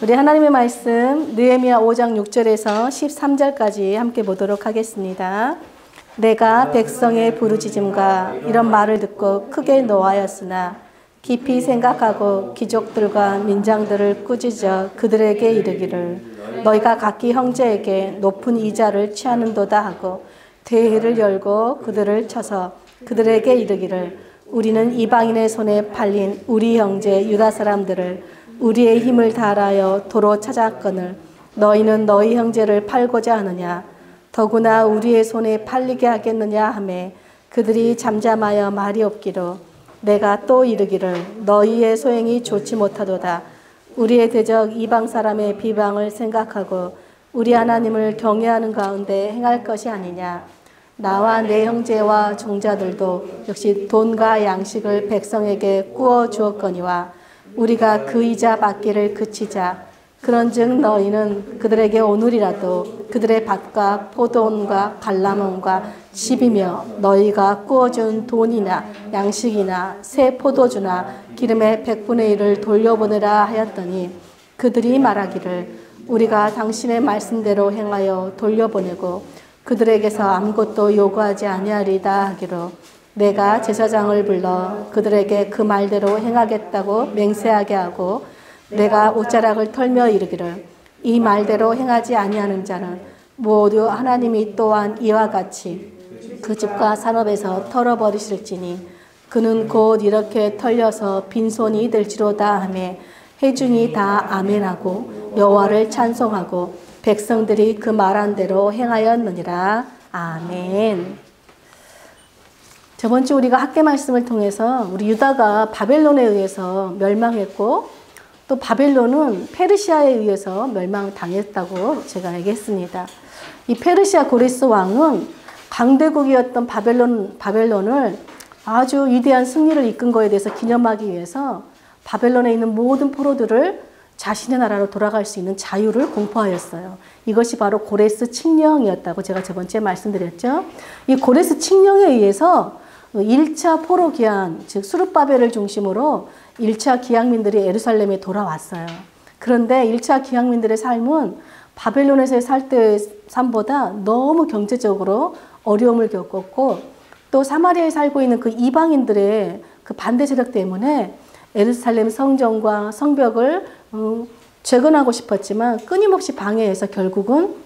우리 하나님의 말씀 느헤미야 5장 6절에서 13절까지 함께 보도록 하겠습니다. 내가 백성의 부르짖음과 이런 말을 듣고 크게 노하였으나 깊이 생각하고 귀족들과 민장들을 꾸짖어 그들에게 이르기를 너희가 각기 형제에게 높은 이자를 취하는도다 하고 대회를 열고 그들을 쳐서 그들에게 이르기를 우리는 이방인의 손에 팔린 우리 형제 유다 사람들을 우리의 힘을 다하여 도로 찾았거늘 너희는 너희 형제를 팔고자 하느냐 더구나 우리의 손에 팔리게 하겠느냐 하매 그들이 잠잠하여 말이 없기로 내가 또 이르기를 너희의 소행이 좋지 못하도다. 우리의 대적 이방 사람의 비방을 생각하고 우리 하나님을 경외하는 가운데 행할 것이 아니냐. 나와 내 형제와 종자들도 역시 돈과 양식을 백성에게 구워 주었거니와 우리가 그 이자 받기를 그치자. 그런즉 너희는 그들에게 오늘이라도 그들의 밭과 포도원과 갈라몬과 집이며 너희가 구워준 돈이나 양식이나 새 포도주나 기름의 100분의 1을 돌려보내라 하였더니 그들이 말하기를 우리가 당신의 말씀대로 행하여 돌려보내고 그들에게서 아무것도 요구하지 아니하리다 하기로 내가 제사장을 불러 그들에게 그 말대로 행하겠다고 맹세하게 하고 내가 옷자락을 털며 이르기를 이 말대로 행하지 아니하는 자는 모두 하나님이 또한 이와 같이 그 집과 산업에서 털어버리실지니 그는 곧 이렇게 털려서 빈손이 될지로다 하며 회중이 다 아멘하고 여호와를 찬송하고 백성들이 그 말한 대로 행하였느니라. 아멘. 저번 주 우리가 학계 말씀을 통해서 우리 유다가 바벨론에 의해서 멸망했고 또 바벨론은 페르시아에 의해서 멸망당했다고 제가 얘기했습니다. 이 페르시아 고레스 왕은 강대국이었던 바벨론을 아주 위대한 승리를 이끈 것에 대해서 기념하기 위해서 바벨론에 있는 모든 포로들을 자신의 나라로 돌아갈 수 있는 자유를 공포하였어요. 이것이 바로 고레스 칙령이었다고 제가 저번 주에 말씀드렸죠. 이 고레스 칙령에 의해서 1차 포로 기한, 즉 수르바벨을 중심으로 1차 기향민들이 예루살렘에 돌아왔어요. 그런데 1차 기향민들의 삶은 바벨론에서의 살 때의 삶보다 너무 경제적으로 어려움을 겪었고 또 사마리아에 살고 있는 그 이방인들의 그 반대 세력 때문에 예루살렘 성전과 성벽을 재건하고 싶었지만 끊임없이 방해해서 결국은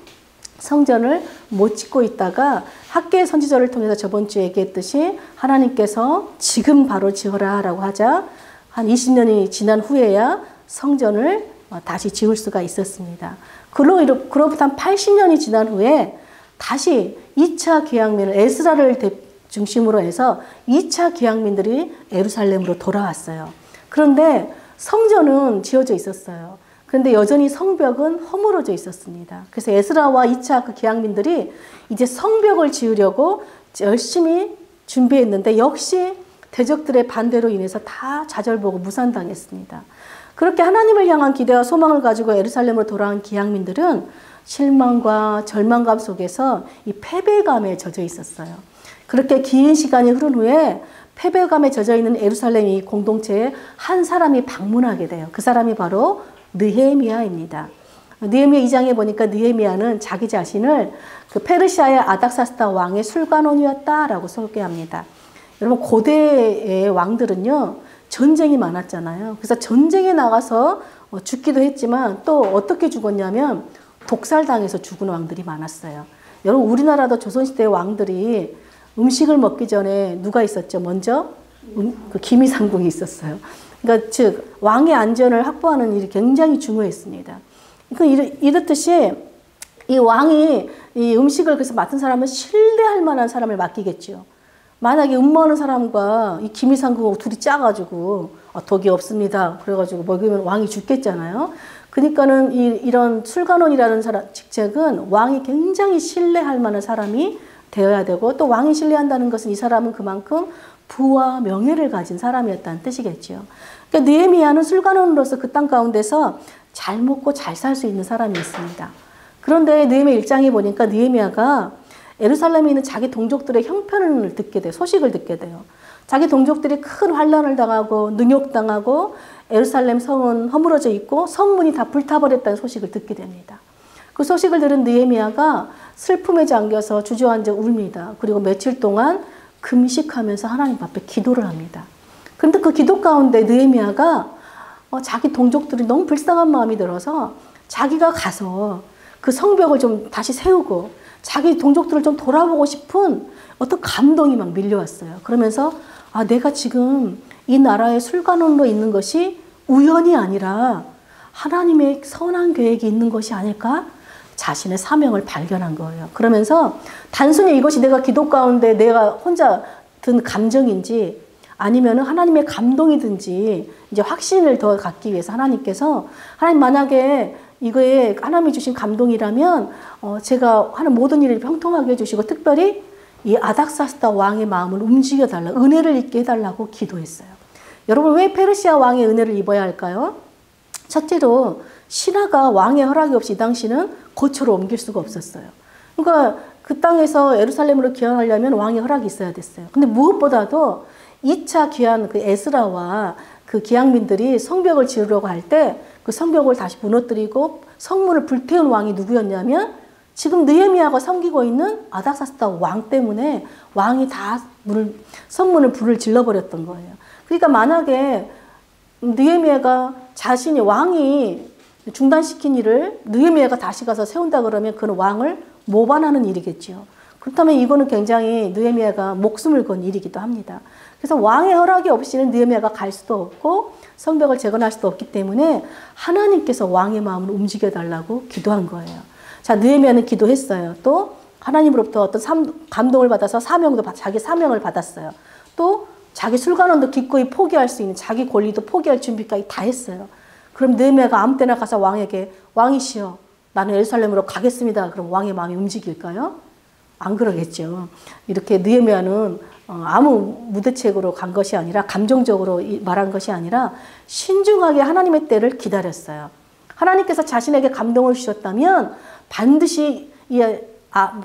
성전을 못 짓고 있다가 학계 선지자를 통해서 저번 주에 얘기했듯이 하나님께서 지금 바로 지어라 라고 하자 한 20년이 지난 후에야 성전을 다시 지을 수가 있었습니다. 그로부터 한 80년이 지난 후에 다시 2차 귀향민을 에스라를 중심으로 해서 2차 귀향민들이 예루살렘으로 돌아왔어요. 그런데 성전은 지어져 있었어요. 그런데 여전히 성벽은 허물어져 있었습니다. 그래서 에스라와 2차 그 귀향민들이 이제 성벽을 지으려고 열심히 준비했는데 역시 대적들의 반대로 인해서 다 좌절보고 무산당했습니다. 그렇게 하나님을 향한 기대와 소망을 가지고 예루살렘으로 돌아온 귀향민들은 실망과 절망감 속에서 이 패배감에 젖어 있었어요. 그렇게 긴 시간이 흐른 후에 패배감에 젖어 있는 예루살렘 이 공동체에 한 사람이 방문하게 돼요. 그 사람이 바로 느헤미야입니다. 느헤미야 2장에 보니까 느헤미야는 자기 자신을 그 페르시아의 아닥사스다 왕의 술관원이었다라고 소개합니다. 여러분 고대의 왕들은요 전쟁이 많았잖아요. 그래서 전쟁에 나가서 죽기도 했지만 또 어떻게 죽었냐면 독살당해서 죽은 왕들이 많았어요. 여러분 우리나라도 조선시대 왕들이 음식을 먹기 전에 누가 있었죠? 먼저 그 기미상궁이 있었어요. 그러니까 즉 왕의 안전을 확보하는 일이 굉장히 중요했습니다. 그러니까 이렇듯이 이 왕이 이 음식을 그래서 맡은 사람은 신뢰할 만한 사람을 맡기겠죠. 만약에 음모하는 사람과 이 기미상궁하고 둘이 짜가지고 독이 없습니다. 그래가지고 먹으면 왕이 죽겠잖아요. 그러니까는 이런 술관원이라는 직책은 왕이 굉장히 신뢰할 만한 사람이 되어야 되고 또 왕이 신뢰한다는 것은 이 사람은 그만큼 부와 명예를 가진 사람이었다는 뜻이겠죠. 그러니까 느헤미야는 술관원으로서 그 땅 가운데서 잘 먹고 잘 살 수 있는 사람이었습니다. 그런데 느헤미야 1장에 보니까 느헤미야가 예루살렘에 있는 자기 동족들의 형편을 듣게 돼요. 소식을 듣게 돼요. 자기 동족들이 큰 환란을 당하고 능욕당하고 예루살렘 성은 허물어져 있고 성문이 다 불타버렸다는 소식을 듣게 됩니다. 그 소식을 들은 느헤미야가 슬픔에 잠겨서 주저앉아 웁니다. 그리고 며칠 동안 금식하면서 하나님 앞에 기도를 합니다. 그런데 그 기도 가운데 느헤미야가 자기 동족들이 너무 불쌍한 마음이 들어서 자기가 가서 그 성벽을 좀 다시 세우고 자기 동족들을 좀 돌아보고 싶은 어떤 감동이 막 밀려왔어요. 그러면서 내가 지금 이 나라의 술관원으로 있는 것이 우연이 아니라 하나님의 선한 계획이 있는 것이 아닐까? 자신의 사명을 발견한 거예요. 그러면서 단순히 이것이 내가 기도 가운데 내가 혼자 든 감정인지 아니면 하나님의 감동이든지 이제 확신을 더 갖기 위해서 하나님께서 하나님 만약에 이거에 하나님이 주신 감동이라면 제가 하는 모든 일을 형통하게 해주시고 특별히 이 아닥사스다 왕의 마음을 움직여달라, 은혜를 입게 해달라고 기도했어요. 여러분 왜 페르시아 왕의 은혜를 입어야 할까요? 첫째로 신하가 왕의 허락이 없이 이 당시는 거처로 옮길 수가 없었어요. 그러니까 그 땅에서 예루살렘으로 귀환하려면 왕의 허락이 있어야 됐어요. 근데 무엇보다도 2차 귀환 그 에스라와 그 기양민들이 성벽을 지으려고 할 때 그 성벽을 다시 무너뜨리고 성문을 불태운 왕이 누구였냐면 지금 느헤미야가 섬기고 있는 아닥사스다 왕 때문에 왕이 다 성문을 불을 질러버렸던 거예요. 그러니까 만약에 느헤미야가 자신이 왕이 중단시킨 일을 느헤미야가 다시 가서 세운다 그러면 그는 왕을 모반하는 일이겠죠. 그렇다면 이거는 굉장히 느헤미야가 목숨을 건 일이기도 합니다. 그래서 왕의 허락이 없이는 느헤미야가 갈 수도 없고 성벽을 재건할 수도 없기 때문에 하나님께서 왕의 마음을 움직여 달라고 기도한 거예요. 자, 느헤미야는 기도했어요. 또 하나님으로부터 어떤 감동을 받아서 자기 사명을 받았어요. 또 자기 술관원도 기꺼이 포기할 수 있는 자기 권리도 포기할 준비까지 다 했어요. 그럼 느헤미야가 아무 때나 가서 왕에게 왕이시여 나는 예루살렘으로 가겠습니다. 그럼 왕의 마음이 움직일까요? 안 그러겠죠. 이렇게 느헤미야는 아무 무대책으로 간 것이 아니라 감정적으로 말한 것이 아니라 신중하게 하나님의 때를 기다렸어요. 하나님께서 자신에게 감동을 주셨다면 반드시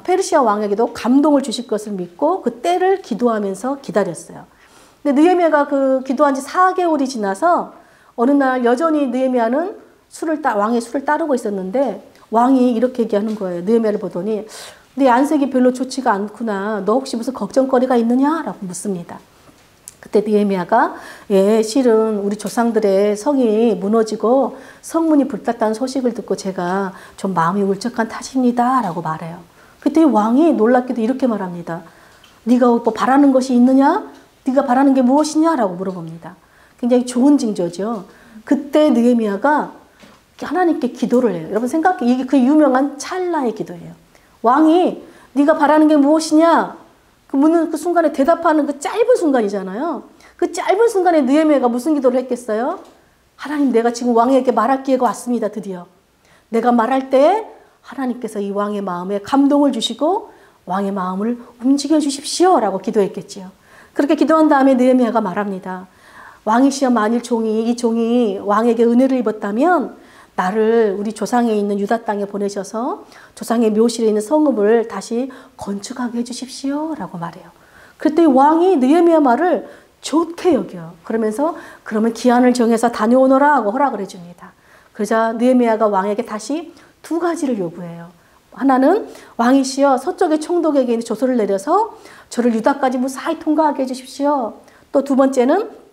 페르시아 왕에게도 감동을 주실 것을 믿고 그 때를 기도하면서 기다렸어요. 근데 느헤미야가 그 기도한 지 4개월이 지나서 어느 날 여전히 느헤미야는 왕의 술을 따르고 있었는데 왕이 이렇게 얘기하는 거예요. 느헤미야를 보더니 네 안색이 별로 좋지가 않구나. 너 혹시 무슨 걱정거리가 있느냐? 라고 묻습니다. 그때 느헤미야가 실은 우리 조상들의 성이 무너지고 성문이 불탔다는 소식을 듣고 제가 좀 마음이 울적한 탓입니다. 라고 말해요. 그때 왕이 놀랍게도 이렇게 말합니다. 네가 뭐 바라는 것이 있느냐? 네가 바라는 게 무엇이냐? 라고 물어봅니다. 굉장히 좋은 징조죠. 그때 느헤미야가 하나님께 기도를 해요. 여러분 생각해. 이게 그 유명한 찰나의 기도예요. 왕이 네가 바라는 게 무엇이냐? 그 묻는 그 순간에 대답하는 그 짧은 순간이잖아요. 그 짧은 순간에 느헤미야가 무슨 기도를 했겠어요? 하나님 내가 지금 왕에게 말할 기회가 왔습니다. 드디어. 내가 말할 때 하나님께서 이 왕의 마음에 감동을 주시고 왕의 마음을 움직여 주십시오. 라고 기도했겠지요. 그렇게 기도한 다음에 느헤미야가 말합니다. 왕이시여 만일 이 종이 왕에게 은혜를 입었다면 나를 우리 조상에 있는 유다 땅에 보내셔서 조상의 묘실에 있는 성읍을 다시 건축하게 해주십시오. 라고 말해요. 그때 왕이 느헤미야 말을 좋게 여겨요. 그러면서 그러면 기한을 정해서 다녀오너라 하고 허락을 해줍니다. 그러자 느헤미야가 왕에게 다시 2가지를 요구해요. 하나는 왕이시여 서쪽의 총독에게 조서를 내려서 저를 유다까지 무사히 통과하게 해주십시오. 또 2번째는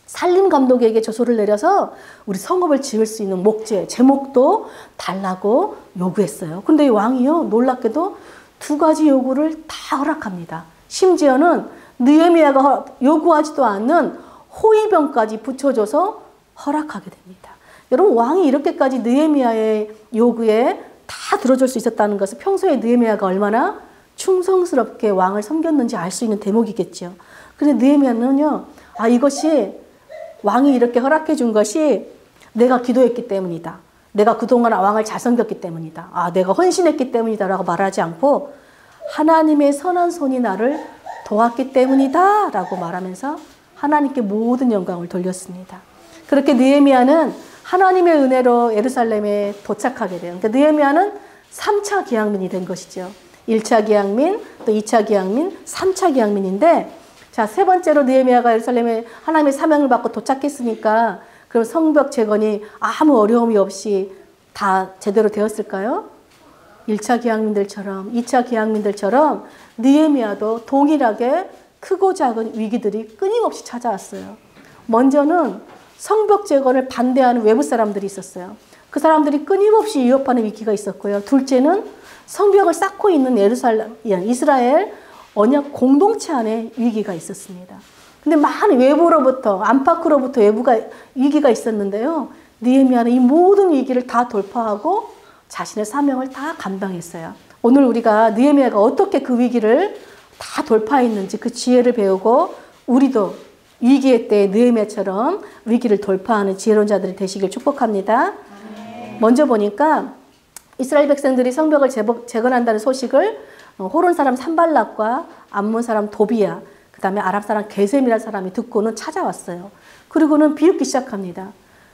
살림 감독에게 조서를 내려서 우리 성읍을 지을 수 있는 목재, 제목도 달라고 요구했어요. 근데 이 왕이요, 놀랍게도 2가지 요구를 다 허락합니다. 심지어는 느헤미야가 요구하지도 않는 호위병까지 붙여줘서 허락하게 됩니다. 여러분, 왕이 이렇게까지 느헤미야의 요구에 다 들어줄 수 있었다는 것은 평소에 느헤미야가 얼마나 충성스럽게 왕을 섬겼는지 알 수 있는 대목이겠죠. 그런데 느헤미야는요, 이것이 왕이 이렇게 허락해 준 것이 내가 기도했기 때문이다. 내가 그동안 왕을 잘 섬겼기 때문이다. 내가 헌신했기 때문이다. 라고 말하지 않고 하나님의 선한 손이 나를 도왔기 때문이다. 라고 말하면서 하나님께 모든 영광을 돌렸습니다. 그렇게 느헤미야는 하나님의 은혜로 예루살렘에 도착하게 돼요. 그러니까 느헤미야는 3차 기양민이 된 것이죠. 1차 기양민, 또 2차 기양민, 3차 기양민인데 자, 세 번째로 느헤미야가 예루살렘에 하나님의 사명을 받고 도착했으니까 그럼 성벽 재건이 아무 어려움이 없이 다 제대로 되었을까요? 1차 기왕민들처럼 2차 기왕민들처럼 느헤미야도 동일하게 크고 작은 위기들이 끊임없이 찾아왔어요. 먼저는 성벽 재건을 반대하는 외부 사람들이 있었어요. 그 사람들이 끊임없이 위협하는 위기가 있었고요. 둘째는 성벽을 쌓고 있는 예루살렘, 이스라엘 언약 공동체 안에 위기가 있었습니다. 근데 많은 외부로부터, 안팎으로부터 위기가 있었는데요. 느헤미야는 이 모든 위기를 다 돌파하고 자신의 사명을 다 감당했어요. 오늘 우리가 느헤미야가 어떻게 그 위기를 다 돌파했는지 그 지혜를 배우고 우리도 위기의 때에 느헤미야처럼 위기를 돌파하는 지혜로운 자들이 되시길 축복합니다. 먼저 보니까 이스라엘 백성들이 성벽을 재건한다는 소식을 호론 사람 산발락과 암몬 사람 도비야, 그 다음에 아랍 사람 게셈이라는 사람이 듣고는 찾아왔어요. 그리고는 비웃기 시작합니다.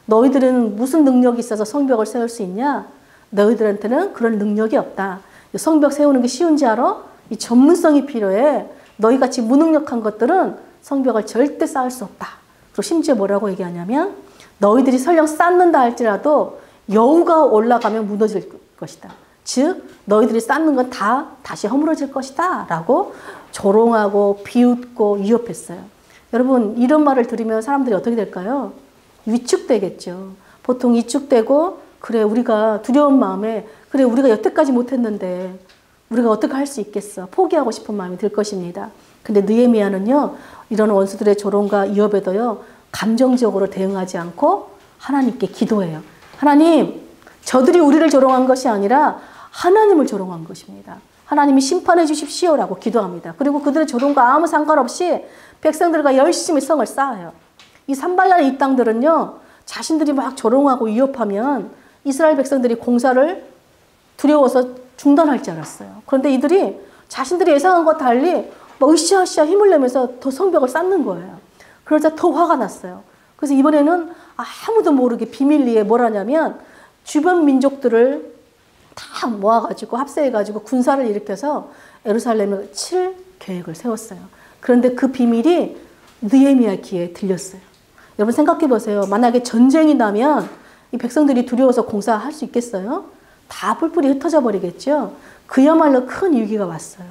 너희들은 무슨 능력이 있어서 성벽을 세울 수 있냐? 너희들한테는 그런 능력이 없다. 성벽 세우는 게 쉬운지 알아? 이 전문성이 필요해. 너희같이 무능력한 것들은 성벽을 절대 쌓을 수 없다. 그리고 심지어 뭐라고 얘기하냐면 너희들이 설령 쌓는다 할지라도 여우가 올라가면 무너질 것이다. 즉 너희들이 쌓는 건 다 다시 허물어질 것이다 라고 조롱하고 비웃고 위협했어요. 여러분 이런 말을 들으면 사람들이 어떻게 될까요? 위축되겠죠. 보통 위축되고 그래 우리가 두려운 마음에 그래 우리가 여태까지 못했는데 우리가 어떻게 할 수 있겠어. 포기하고 싶은 마음이 들 것입니다. 근데 느헤미야는요. 이런 원수들의 조롱과 위협에도요. 감정적으로 대응하지 않고 하나님께 기도해요. 하나님 저들이 우리를 조롱한 것이 아니라 하나님을 조롱한 것입니다. 하나님이 심판해 주십시오라고 기도합니다. 그리고 그들의 조롱과 아무 상관없이 백성들과 열심히 성을 쌓아요. 이 산발랄의 이 땅들은요. 자신들이 막 조롱하고 위협하면 이스라엘 백성들이 공사를 두려워서 중단할 줄 알았어요. 그런데 이들이 자신들이 예상한 것과 달리 막 으쌰으쌰 힘을 내면서 더 성벽을 쌓는 거예요. 그러자 더 화가 났어요. 그래서 이번에는 아무도 모르게 비밀리에 뭘 하냐면 주변 민족들을 다 모아가지고 합세해가지고 군사를 일으켜서 예루살렘을 칠 계획을 세웠어요. 그런데 그 비밀이 느헤미야 귀에 들렸어요. 여러분 생각해 보세요. 만약에 전쟁이 나면 이 백성들이 두려워서 공사할 수 있겠어요? 다 뿔뿔이 흩어져 버리겠죠. 그야말로 큰 위기가 왔어요.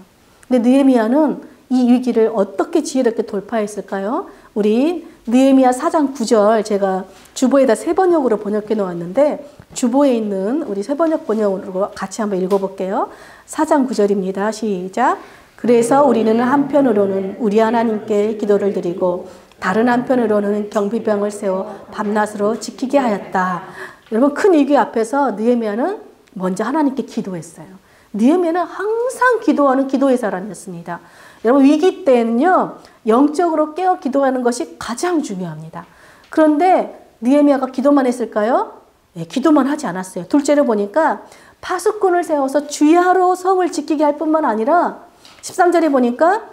근데 느헤미야는 이 위기를 어떻게 지혜롭게 돌파했을까요? 우리 느헤미야 4장 9절 제가 주보에다 세번역으로 번역해 놓았는데 주보에 있는 우리 세번역 번역으로 같이 한번 읽어볼게요. 4장 9절입니다. 시작. 그래서 우리는 한편으로는 우리 하나님께 기도를 드리고 다른 한편으로는 경비병을 세워 밤낮으로 지키게 하였다. 여러분 큰 위기 앞에서 느헤미야는 먼저 하나님께 기도했어요. 느헤미야는 항상 기도하는 기도의 사람이었습니다. 여러분 위기 때는요 영적으로 깨어 기도하는 것이 가장 중요합니다. 그런데 느헤미야가 기도만 했을까요? 네, 기도만 하지 않았어요. 둘째로 보니까 파수꾼을 세워서 주야로 성을 지키게 할 뿐만 아니라 13절에 보니까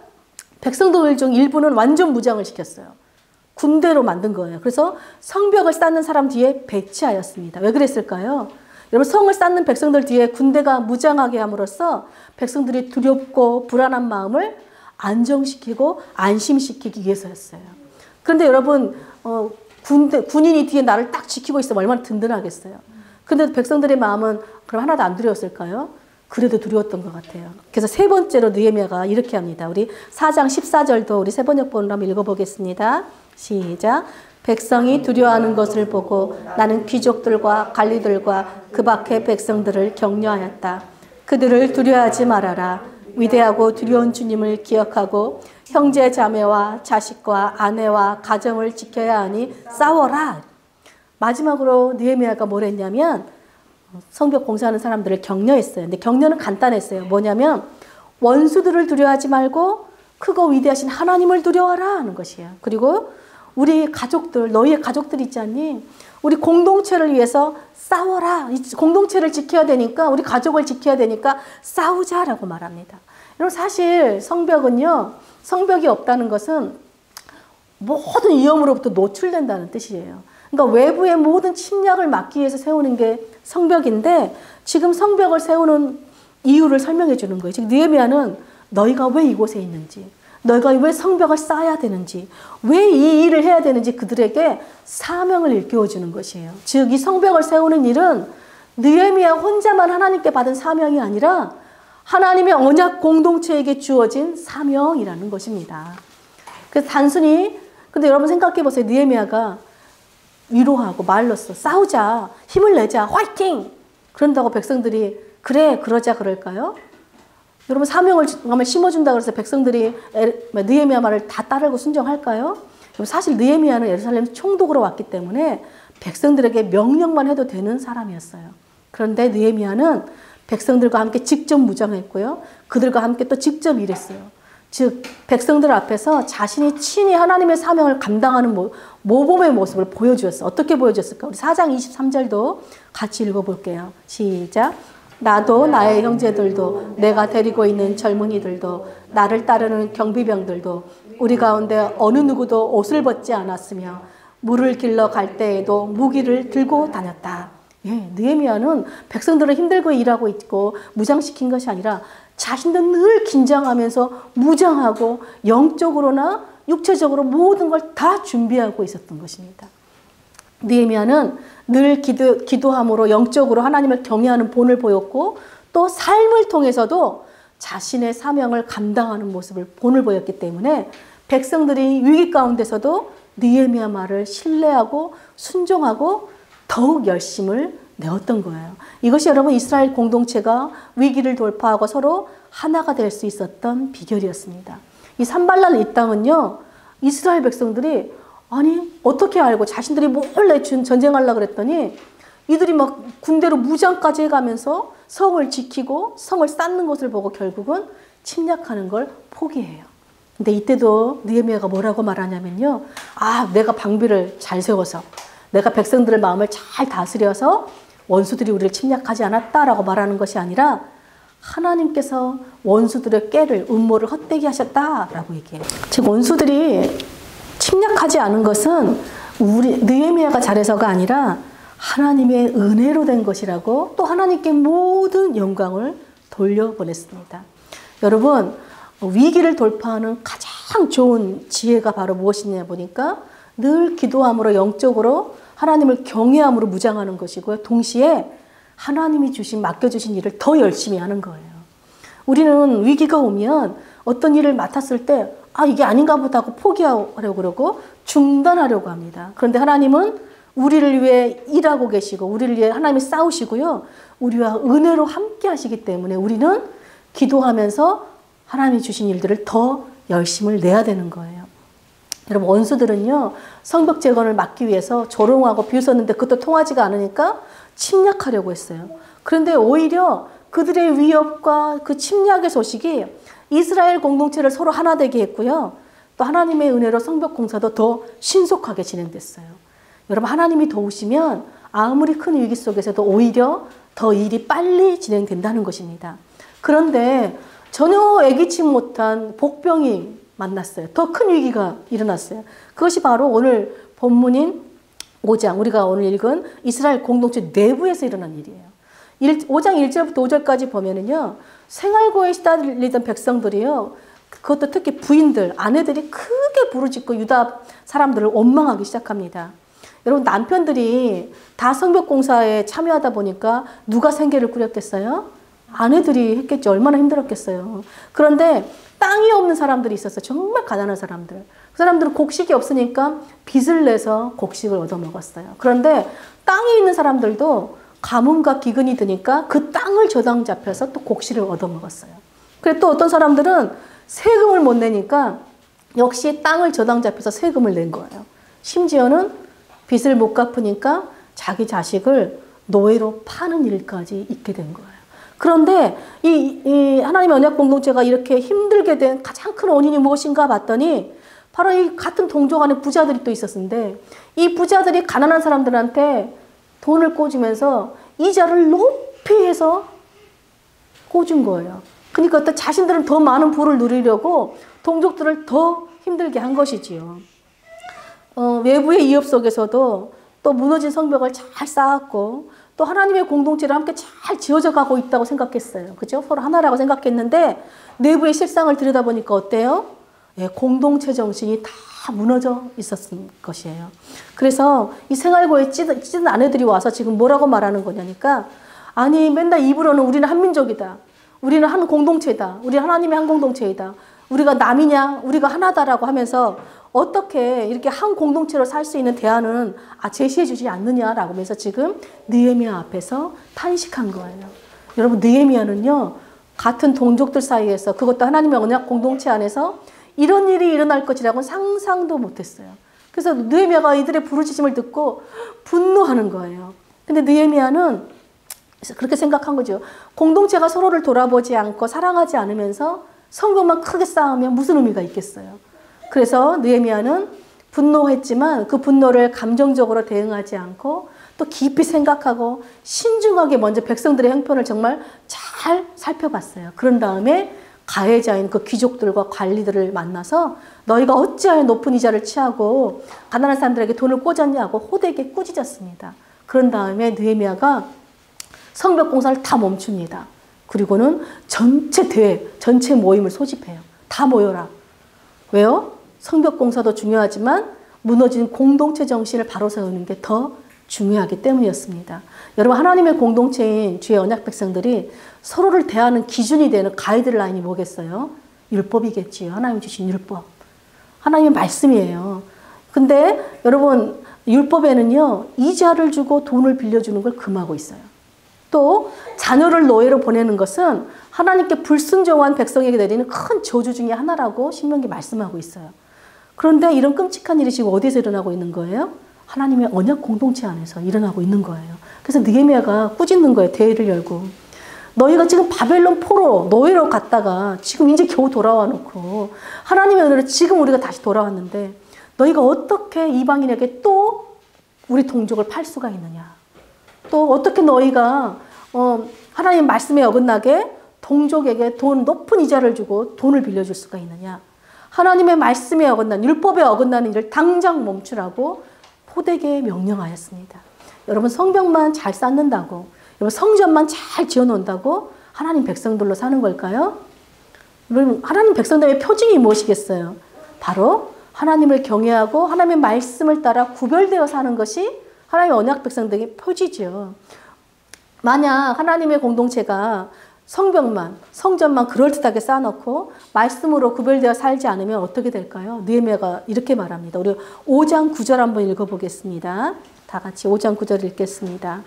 백성들 중 일부는 완전 무장을 시켰어요. 군대로 만든 거예요. 그래서 성벽을 쌓는 사람 뒤에 배치하였습니다. 왜 그랬을까요? 여러분 성을 쌓는 백성들 뒤에 군대가 무장하게 함으로써 백성들이 두렵고 불안한 마음을 안정시키고 안심시키기 위해서였어요. 그런데 여러분 군인이 뒤에 나를 딱 지키고 있으면 얼마나 든든하겠어요. 그런데 백성들의 마음은 그럼 하나도 안 두려웠을까요? 그래도 두려웠던 것 같아요. 그래서 세 번째로 느헤미야가 이렇게 합니다. 우리 4장 14절도 우리 세번역본으로 한번 읽어보겠습니다. 시작. 백성이 두려워하는 것을 보고 나는 귀족들과 관리들과 그 밖의 백성들을 격려하였다. 그들을 두려워하지 말아라. 위대하고 두려운 주님을 기억하고 형제 자매와 자식과 아내와 가정을 지켜야 하니 싸워라. 마지막으로 느헤미야가 뭘 했냐면 성벽 공사하는 사람들을 격려했어요. 근데 격려는 간단했어요. 뭐냐면 원수들을 두려워하지 말고 크고 위대하신 하나님을 두려워하라 하는 것이에요. 그리고 우리 가족들, 너희의 가족들 있지 않니? 우리 공동체를 위해서 싸워라. 공동체를 지켜야 되니까, 우리 가족을 지켜야 되니까 싸우자라고 말합니다. 여러분 사실 성벽은요, 성벽이 없다는 것은 모든 위험으로부터 노출된다는 뜻이에요. 그러니까 외부의 모든 침략을 막기 위해서 세우는 게 성벽인데 지금 성벽을 세우는 이유를 설명해 주는 거예요. 즉 느헤미야는 너희가 왜 이곳에 있는지, 너희가 왜 성벽을 쌓아야 되는지, 왜 이 일을 해야 되는지 그들에게 사명을 일깨워주는 것이에요. 즉 이 성벽을 세우는 일은 느헤미야 혼자만 하나님께 받은 사명이 아니라 하나님의 언약 공동체에게 주어진 사명이라는 것입니다. 그래서 단순히, 근데 여러분 생각해 보세요. 느헤미야가 위로하고 말로써 싸우자, 힘을 내자, 화이팅! 그런다고 백성들이 그래, 그러자 그럴까요? 여러분 사명을 심어준다 그래서 백성들이 느헤미야 말을 다 따르고 순종할까요? 사실 느헤미야는 예루살렘 총독으로 왔기 때문에 백성들에게 명령만 해도 되는 사람이었어요. 그런데 느헤미야는 백성들과 함께 직접 무장했고요. 그들과 함께 또 직접 일했어요. 즉 백성들 앞에서 자신이 친히 하나님의 사명을 감당하는 모범의 모습을 보여주었어요. 어떻게 보여줬을까? 우리 4장 23절도 같이 읽어볼게요. 시작. 나도 나의 형제들도 내가 데리고 있는 젊은이들도 나를 따르는 경비병들도 우리 가운데 어느 누구도 옷을 벗지 않았으며 물을 길러 갈 때에도 무기를 들고 다녔다. 예, 느헤미야는 백성들을 힘들고 일하고 있고 무장시킨 것이 아니라 자신도 늘 긴장하면서 무장하고 영적으로나 육체적으로 모든 걸 다 준비하고 있었던 것입니다. 느헤미야는 늘 기도함으로 영적으로 하나님을 경외하는 본을 보였고 또 삶을 통해서도 자신의 사명을 감당하는 모습을 본을 보였기 때문에 백성들이 위기 가운데서도 느헤미야 말을 신뢰하고 순종하고 더욱 열심을 내었던 거예요. 이것이 여러분 이스라엘 공동체가 위기를 돌파하고 서로 하나가 될 수 있었던 비결이었습니다. 이 산발란 이 땅은요, 이스라엘 백성들이 아니 어떻게 알고 자신들이 몰래 전쟁하려고 그랬더니 이들이 막 군대로 무장까지 해가면서 성을 지키고 성을 쌓는 것을 보고 결국은 침략하는 걸 포기해요. 근데 이때도 느헤미야가 뭐라고 말하냐면요, 아 내가 방비를 잘 세워서 내가 백성들의 마음을 잘 다스려서 원수들이 우리를 침략하지 않았다라고 말하는 것이 아니라 하나님께서 원수들의 꾀를 음모를 헛되게 하셨다라고 얘기해요. 즉 원수들이 침략하지 않은 것은 느헤미야가 잘해서가 아니라 하나님의 은혜로 된 것이라고 또 하나님께 모든 영광을 돌려보냈습니다. 여러분 위기를 돌파하는 가장 좋은 지혜가 바로 무엇이냐 보니까 늘 기도함으로 영적으로 하나님을 경외함으로 무장하는 것이고요. 동시에 하나님이 맡겨주신 일을 더 열심히 하는 거예요. 우리는 위기가 오면 어떤 일을 맡았을 때 아 이게 아닌가 보다 하고 포기하려고 그러고 중단하려고 합니다. 그런데 하나님은 우리를 위해 일하고 계시고 우리를 위해 하나님이 싸우시고요. 우리와 은혜로 함께 하시기 때문에 우리는 기도하면서 하나님이 주신 일들을 더 열심을 내야 되는 거예요. 여러분 원수들은요. 성벽 재건을 막기 위해서 조롱하고 비웃었는데 그것도 통하지가 않으니까 침략하려고 했어요. 그런데 오히려 그들의 위협과 그 침략의 소식이 이스라엘 공동체를 서로 하나 되게 했고요. 또 하나님의 은혜로 성벽 공사도 더 신속하게 진행됐어요. 여러분 하나님이 도우시면 아무리 큰 위기 속에서도 오히려 더 일이 빨리 진행된다는 것입니다. 그런데 전혀 예기치 못한 복병이 만났어요. 더 큰 위기가 일어났어요. 그것이 바로 오늘 본문인 5장 우리가 오늘 읽은 이스라엘 공동체 내부에서 일어난 일이에요. 5장 1절부터 5절까지 보면은요. 생활고에 시달리던 백성들이요. 그것도 특히 부인들, 아내들이 크게 부르짖고 유다 사람들을 원망하기 시작합니다. 여러분 남편들이 다 성벽 공사에 참여하다 보니까 누가 생계를 꾸렸겠어요? 아내들이 했겠죠. 얼마나 힘들었겠어요. 그런데 땅이 없는 사람들이 있었어요. 정말 가난한 사람들. 그 사람들은 곡식이 없으니까 빚을 내서 곡식을 얻어먹었어요. 그런데 땅이 있는 사람들도 가뭄과 기근이 드니까 그 땅을 저당 잡혀서 또 곡식을 얻어먹었어요. 그리고 또 어떤 사람들은 세금을 못 내니까 역시 땅을 저당 잡혀서 세금을 낸 거예요. 심지어는 빚을 못 갚으니까 자기 자식을 노예로 파는 일까지 있게 된 거예요. 그런데 이 하나님의 언약 공동체가 이렇게 힘들게 된 가장 큰 원인이 무엇인가 봤더니 바로 이 같은 동족 안에 부자들이 또 있었는데 이 부자들이 가난한 사람들한테 돈을 꽂으면서 이자를 높이 해서 꽂은 거예요. 그러니까 또 자신들은 더 많은 부를 누리려고 동족들을 더 힘들게 한 것이지요. 외부의 위협 속에서도 또 무너진 성벽을 잘 쌓았고 또 하나님의 공동체를 함께 잘 지어져 가고 있다고 생각했어요. 그죠? 서로 하나라고 생각했는데 내부의 실상을 들여다보니까 어때요? 예, 공동체 정신이 다 무너져 있었을 것이에요. 그래서 이 생활고에 찌든 아내들이 와서 지금 뭐라고 말하는 거냐니까, 아니 맨날 입으로는 우리는 한민족이다, 우리는 한 공동체다, 우리 하나님의 한 공동체이다, 우리가 남이냐, 우리가 하나다라고 하면서 어떻게 이렇게 한 공동체로 살 수 있는 대안은 제시해 주지 않느냐라고 하면서 지금 느헤미야 앞에서 탄식한 거예요. 여러분, 느헤미야는요, 같은 동족들 사이에서, 그것도 하나님의 언약 공동체 안에서 이런 일이 일어날 것이라고는 상상도 못했어요. 그래서 느헤미야가 이들의 부르짖음을 듣고 분노하는 거예요. 근데 느헤미야는 그렇게 생각한 거죠. 공동체가 서로를 돌아보지 않고 사랑하지 않으면서 성벽만 크게 쌓으면 무슨 의미가 있겠어요. 그래서 느헤미야는 분노했지만 그 분노를 감정적으로 대응하지 않고 또 깊이 생각하고 신중하게 먼저 백성들의 형편을 정말 잘 살펴봤어요. 그런 다음에 가해자인 그 귀족들과 관리들을 만나서 너희가 어찌하여 높은 이자를 취하고 가난한 사람들에게 돈을 꽂았냐고 호되게 꾸짖었습니다. 그런 다음에 느헤미야가 성벽 공사를 다 멈춥니다. 그리고는 전체 대회, 전체 모임을 소집해요. 다 모여라. 왜요? 성벽 공사도 중요하지만 무너진 공동체 정신을 바로 세우는 게 더 중요하기 때문이었습니다. 여러분, 하나님의 공동체인 주의 언약 백성들이 서로를 대하는 기준이 되는 가이드라인이 뭐겠어요? 율법이겠지요. 하나님 주신 율법. 하나님의 말씀이에요. 근데 여러분, 율법에는요, 이자를 주고 돈을 빌려주는 걸 금하고 있어요. 또 자녀를 노예로 보내는 것은 하나님께 불순종한 백성에게 내리는 큰 저주 중에 하나라고 신명기 말씀하고 있어요. 그런데 이런 끔찍한 일이 지금 어디서 일어나고 있는 거예요? 하나님의 언약 공동체 안에서 일어나고 있는 거예요. 그래서 느헤미야가 꾸짖는 거예요. 대회를 열고. 너희가 지금 바벨론 포로 노예로 갔다가 지금 이제 겨우 돌아와 놓고 하나님의 은혜로 지금 우리가 다시 돌아왔는데 너희가 어떻게 이방인에게 또 우리 동족을 팔 수가 있느냐. 또 어떻게 너희가 하나님 말씀에 어긋나게 동족에게 높은 이자를 주고 돈을 빌려줄 수가 있느냐. 하나님의 말씀에 어긋난, 율법에 어긋나는 일을 당장 멈추라고 호되게 명령하였습니다. 여러분, 성벽만 잘 쌓는다고, 여러분 성전만 잘 지어놓는다고 하나님 백성들로 사는 걸까요? 여러분, 하나님 백성들의 표징이 무엇이겠어요? 바로 하나님을 경외하고 하나님의 말씀을 따라 구별되어 사는 것이 하나님의 언약 백성들의 표지죠. 만약 하나님의 공동체가 성벽만, 성전만 그럴듯하게 쌓아놓고 말씀으로 구별되어 살지 않으면 어떻게 될까요? 느헤미야가 이렇게 말합니다. 우리 5장 9절 한번 읽어보겠습니다. 다 같이 5장 9절 읽겠습니다.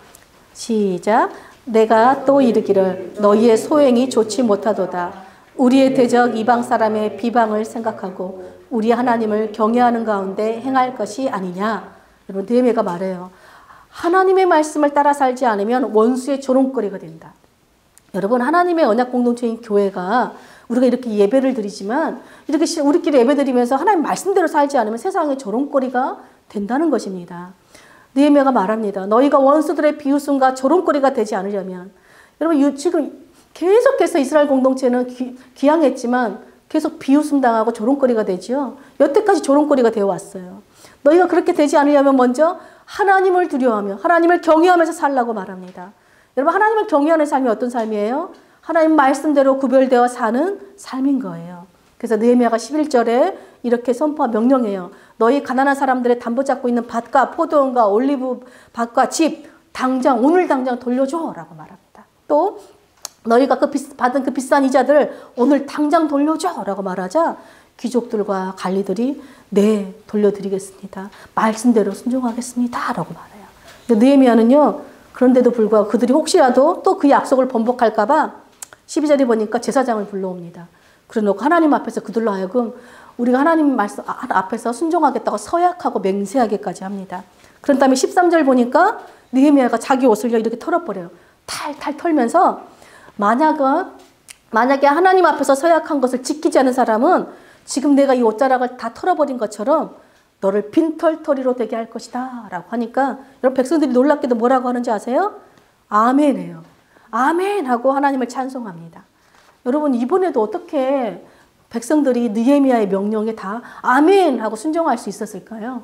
시작. 내가 또 이르기를 너희의 소행이 좋지 못하도다. 우리의 대적 이방 사람의 비방을 생각하고 우리 하나님을 경외하는 가운데 행할 것이 아니냐. 여러분, 느헤미야가 말해요. 하나님의 말씀을 따라 살지 않으면 원수의 조롱거리가 된다. 여러분, 하나님의 언약 공동체인 교회가 우리가 이렇게 예배를 드리지만 이렇게 우리끼리 예배 드리면서 하나님 말씀대로 살지 않으면 세상의 조롱거리가 된다는 것입니다. 느헤미야가 말합니다. 너희가 원수들의 비웃음과 조롱거리가 되지 않으려면, 여러분 지금 계속해서 이스라엘 공동체는 귀향했지만 계속 비웃음 당하고 조롱거리가 되지요. 여태까지 조롱거리가 되어 왔어요. 너희가 그렇게 되지 않으려면 먼저 하나님을 두려워하며 하나님을 경외하면서 살라고 말합니다. 여러분, 하나님을 경외하는 삶이 어떤 삶이에요? 하나님 말씀대로 구별되어 사는 삶인 거예요. 그래서 느헤미야가 11절에 이렇게 명령해요. 너희 가난한 사람들의 담보 잡고 있는 밭과 포도원과 올리브 밭과 집 오늘 당장 돌려줘 라고 말합니다. 또 너희가 받은 그 비싼 이자들 오늘 당장 돌려줘 라고 말하자 귀족들과 관리들이 네, 돌려드리겠습니다. 말씀대로 순종하겠습니다 라고 말해요. 근데 느헤미야는요, 그런데도 불구하고 그들이 혹시라도 또 그 약속을 번복할까 봐 12절에 보니까 제사장을 불러옵니다. 그래놓고 하나님 앞에서 그들로 하여금 우리가 하나님 말씀 앞에서 순종하겠다고 서약하고 맹세하기까지 합니다. 그런 다음에 13절 보니까 느헤미야가 자기 옷을 이렇게 털어버려요. 탈탈 털면서 만약에 하나님 앞에서 서약한 것을 지키지 않은 사람은 지금 내가 이 옷자락을 다 털어버린 것처럼 너를 빈털터리로 되게 할 것이다 라고 하니까 여러분, 백성들이 놀랍게도 뭐라고 하는지 아세요? 아멘해요. 아멘 하고 하나님을 찬송합니다. 여러분, 이번에도 어떻게 백성들이 느헤미야의 명령에 다 아멘 하고 순종할 수 있었을까요?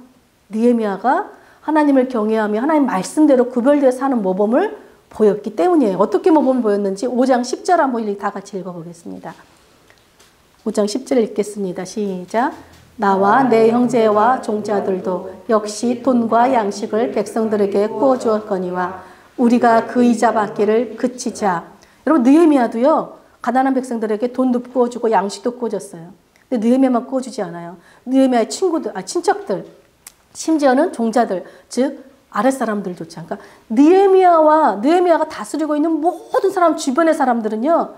느헤미야가 하나님을 경외하며 하나님 말씀대로 구별되어 사는 모범을 보였기 때문이에요. 어떻게 모범을 보였는지 5장 10절 한번 다 같이 읽어보겠습니다. 5장 10절 읽겠습니다. 시작. 나와 내 형제와 종자들도 역시 돈과 양식을 백성들에게 구워주었거니와 우리가 그 이자 받기를 그치자. 여러분 느헤미야도요 가난한 백성들에게 돈도 구워주고 양식도 구워줬어요. 근데 느헤미야만 구워주지 않아요. 느헤미야의 친구들, 친척들, 심지어는 종자들, 즉 아랫사람들조차. 그러니까 느헤미야가 다스리고 있는 모든 사람, 주변의 사람들은요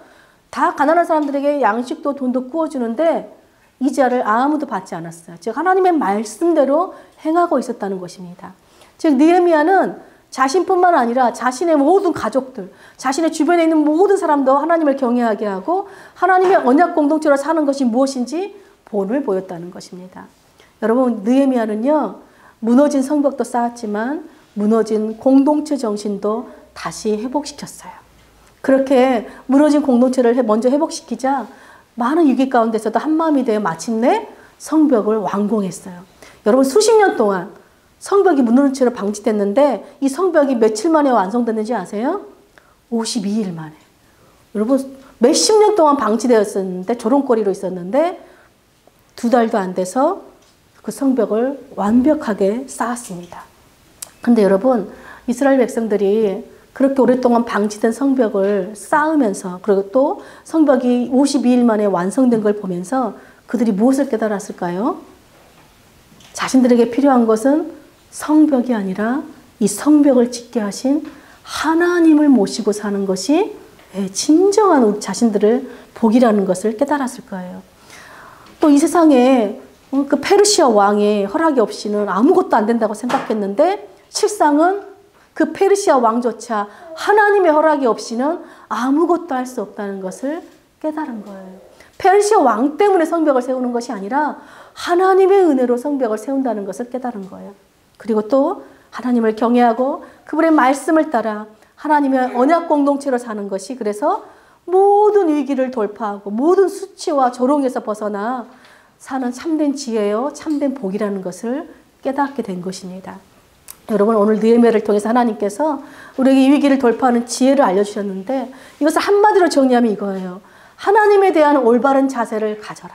다 가난한 사람들에게 양식도 돈도 구워주는데 이자를 아무도 받지 않았어요. 즉 하나님의 말씀대로 행하고 있었다는 것입니다. 즉 느헤미야는 자신뿐만 아니라 자신의 모든 가족들, 자신의 주변에 있는 모든 사람도 하나님을 경외하게 하고 하나님의 언약 공동체로 사는 것이 무엇인지 본을 보였다는 것입니다. 여러분 느헤미야는요 무너진 성벽도 쌓았지만 무너진 공동체 정신도 다시 회복시켰어요. 그렇게 무너진 공동체를 먼저 회복시키자 많은 위기 가운데서도 한마음이 되어 마침내 성벽을 완공했어요. 여러분 수십 년 동안 성벽이 무너진 채로 방치됐는데 이 성벽이 며칠 만에 완성됐는지 아세요? 52일 만에. 여러분 몇십 년 동안 방치되었었는데 조롱거리로 있었는데 2달도 안 돼서 그 성벽을 완벽하게 쌓았습니다. 근데 여러분 이스라엘 백성들이 그렇게 오랫동안 방치된 성벽을 쌓으면서 그리고 또 성벽이 52일 만에 완성된 걸 보면서 그들이 무엇을 깨달았을까요? 자신들에게 필요한 것은 성벽이 아니라 이 성벽을 짓게 하신 하나님을 모시고 사는 것이 진정한 우리 자신들을 복이라는 것을 깨달았을 거예요. 또 이 세상에 그 페르시아 왕의 허락이 없이는 아무것도 안 된다고 생각했는데 실상은 그 페르시아 왕조차 하나님의 허락이 없이는 아무것도 할 수 없다는 것을 깨달은 거예요. 페르시아 왕 때문에 성벽을 세우는 것이 아니라 하나님의 은혜로 성벽을 세운다는 것을 깨달은 거예요. 그리고 또 하나님을 경외하고 그분의 말씀을 따라 하나님의 언약 공동체로 사는 것이 그래서 모든 위기를 돌파하고 모든 수치와 조롱에서 벗어나 사는 참된 지혜요 참된 복이라는 것을 깨닫게 된 것입니다. 여러분 오늘 느헤미야를 통해서 하나님께서 우리에게 이 위기를 돌파하는 지혜를 알려주셨는데 이것을 한마디로 정리하면 이거예요. 하나님에 대한 올바른 자세를 가져라.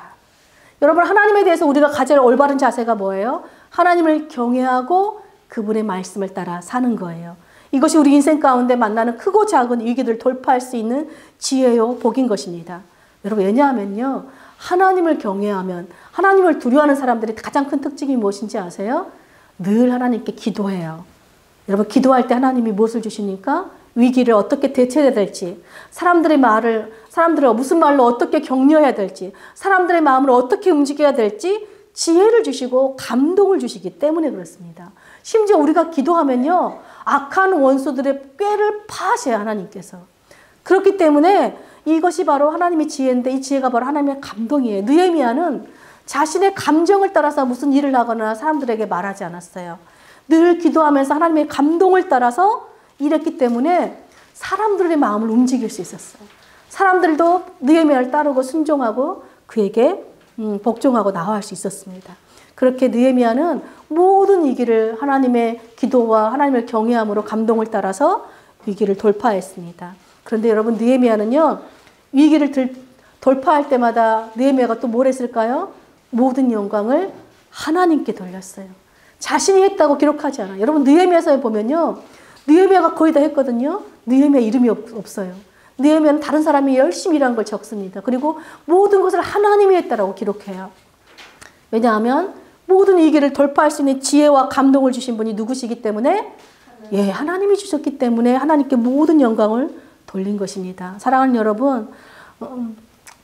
여러분 하나님에 대해서 우리가 가져야 할 올바른 자세가 뭐예요? 하나님을 경외하고 그분의 말씀을 따라 사는 거예요. 이것이 우리 인생 가운데 만나는 크고 작은 위기들을 돌파할 수 있는 지혜요 복인 것입니다. 여러분 왜냐하면요. 하나님을 경외하면 하나님을 두려워하는 사람들이 가장 큰 특징이 무엇인지 아세요? 늘 하나님께 기도해요. 여러분 기도할 때 하나님이 무엇을 주십니까? 위기를 어떻게 대처해야 될지, 사람들의 무슨 말로 어떻게 격려해야 될지, 사람들의 마음을 어떻게 움직여야 될지 지혜를 주시고 감동을 주시기 때문에 그렇습니다. 심지어 우리가 기도하면요. 악한 원수들의 꾀를 파하셔요. 하나님께서. 그렇기 때문에 이것이 바로 하나님의 지혜인데 이 지혜가 바로 하나님의 감동이에요. 느헤미야는 자신의 감정을 따라서 무슨 일을 하거나 사람들에게 말하지 않았어요. 늘 기도하면서 하나님의 감동을 따라서 일했기 때문에 사람들의 마음을 움직일 수 있었어요. 사람들도 느헤미야를 따르고 순종하고 그에게 복종하고 나아갈 수 있었습니다. 그렇게 느헤미야는 모든 위기를 하나님의 기도와 하나님을 경외함으로 감동을 따라서 위기를 돌파했습니다. 그런데 여러분 느헤미야는요. 위기를 돌파할 때마다 느헤미야가 또 뭘 했을까요? 모든 영광을 하나님께 돌렸어요. 자신이 했다고 기록하지 않아요. 여러분 느헤미야서에 보면요. 느헤미야가 거의 다 했거든요. 느헤미야 이름이 없어요. 느헤미야는 다른 사람이 열심히 일한 걸 적습니다. 그리고 모든 것을 하나님이 했다라고 기록해요. 왜냐하면 모든 위기를 돌파할 수 있는 지혜와 감동을 주신 분이 누구시기 때문에 하나님이 주셨기 때문에 하나님께 모든 영광을 돌린 것입니다. 사랑하는 여러분,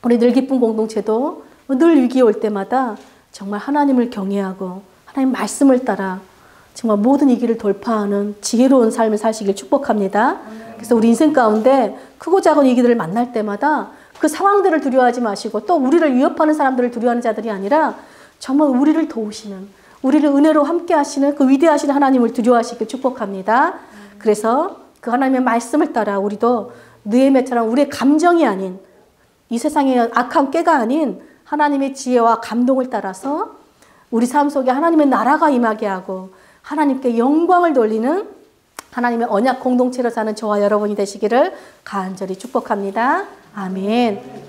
우리 늘 기쁜 공동체도 늘 위기 올 때마다 정말 하나님을 경외하고 하나님 말씀을 따라 정말 모든 위기를 돌파하는 지혜로운 삶을 사시길 축복합니다. 그래서 우리 인생 가운데 크고 작은 위기들을 만날 때마다 그 상황들을 두려워하지 마시고 또 우리를 위협하는 사람들을 두려워하는 자들이 아니라 정말 우리를 도우시는, 우리를 은혜로 함께 하시는 그 위대하신 하나님을 두려워하시길 축복합니다. 그래서 그 하나님의 말씀을 따라 우리도 느헤미야처럼 우리의 감정이 아닌 이 세상의 악한 꾀가 아닌 하나님의 지혜와 감동을 따라서 우리 삶 속에 하나님의 나라가 임하게 하고 하나님께 영광을 돌리는 하나님의 언약 공동체로 사는 저와 여러분이 되시기를 간절히 축복합니다. 아멘.